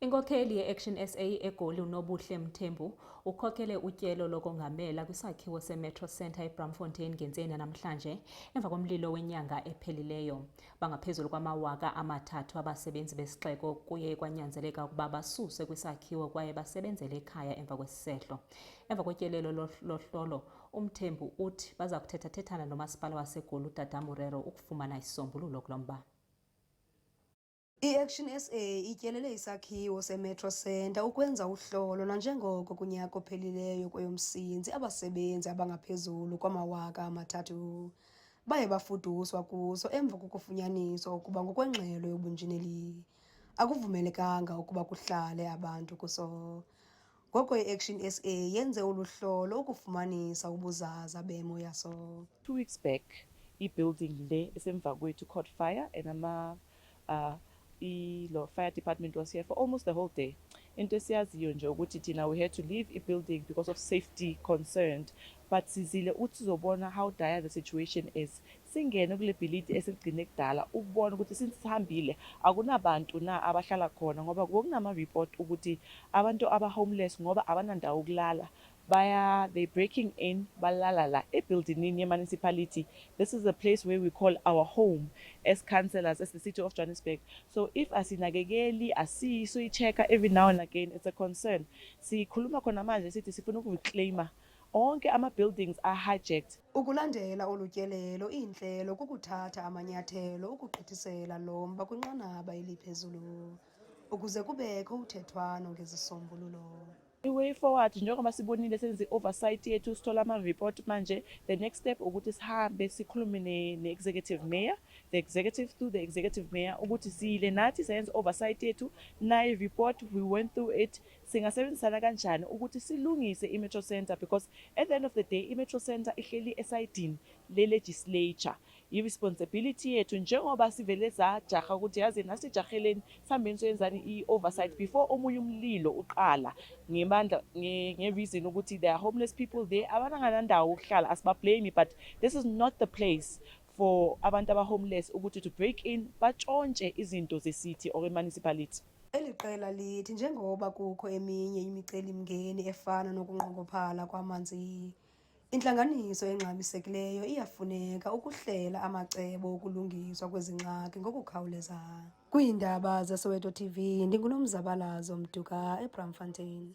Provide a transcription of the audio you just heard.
Inkokheli ye-Action SA eGoli uNobuhle Mthembu ukhokhele utyelo lokongamela kwisakhiwo se-Metro Centre eBraamfontein ngentseni namhlanje emva komlilo wenyanga ephelileyo. Bangaphezulu kwama-3,000 abasebenzi besixeko kuye kwanyanzeleka ukuba basuswe kwisakhiwo kwaye basebenzele ekhaya emva kwesisehlo. Emva kotyelelo lohlolo, uMthembu uthi baza kuthetha-thethana nomasipala waseGoli uTata Murero ukufumana isisombululo kulo mba. I-Action SA ityelele isakhiwo se-Metro Centre ukwenza uhlolo nanjengoko kunyaka ophelileyo kweyoMsintsi abasebenzi abangaphezulu kwama-3,000 baye bafuduswa kuso emva kokufunyaniswa ukuba ngokwengxelo yobunjineli akuvumelekanga ukuba kuhlale abantu kuso. Ngoko i-Action SA yenze olu hlolo ukufumanisa ubuzaza bemo yaso. 2 weeks back, i-building le esemva kwethu caught fire and the fire department was here for almost the whole day. Into esiyaziyo nje ukuthi thina we had to leave i-building because of safety concerned, but sizile uthi sizobona how dire the situation is. Singene kule bhilidi esigcine kudala ukubona ukuthi sisihambile akunabantu na abahlala khona ngoba kunama-report ukuthi abantu aba-homeless ngoba abanandawo ukulala they breaking in balala la ebuildingini ye-municipality. This is a place where we call our home as councillors, as the city of Johannesburg. So if asinakekeli siyi-checker every now and again, it's a concern. Sikhuluma khona manje sithi sifuna ukureclaima onke ama-buildings are hijacked. Ukulandela olu tyelelo, iintlelo kukuthatha amanyathelo ukugqithisela lo mba kwinqanaba eliphezulu ukuze kubekho uthethwano ngezisombululo. I-way forward njengoba sibonile senze i-oversight yethu sithola ama-report manje, the next step ukuthi sihambe sikhulume ne-executive mayor, the executive to the executive mayor ukuthi sile nathi sayenza oversight yethu nayi report we went through it singasebenzisana kanjani ukuthi silungise i-Metro Centre, because at the end of the day i-Metro Centre ihleli esayidini le-legislature. I-responsibility yethu njengoba sivele sajaha ukuthi yazi nasijaheleni sihambeni soyenzani i-oversight before omunye umlilo uqala nge-reason ukuthi there are homeless people there abananganandawo ukuhlala, asibablame, but this is not the place for abantu aba-homeless ukuthi to break in batshontshe izinto ze-city or i-municipality. Eli qela lithi njengoba kukho eminye imicelimngeni efana nokunqongophala kwamanzi, intlanganiso engxamisekileyo iyafuneka ukuhlela amacebo okulungiswa kwezi ngxaki ngokukhawuleza. Kwiindaba zeSoweto TV, ndinguNomzabalazo Mduka eBraamfontein.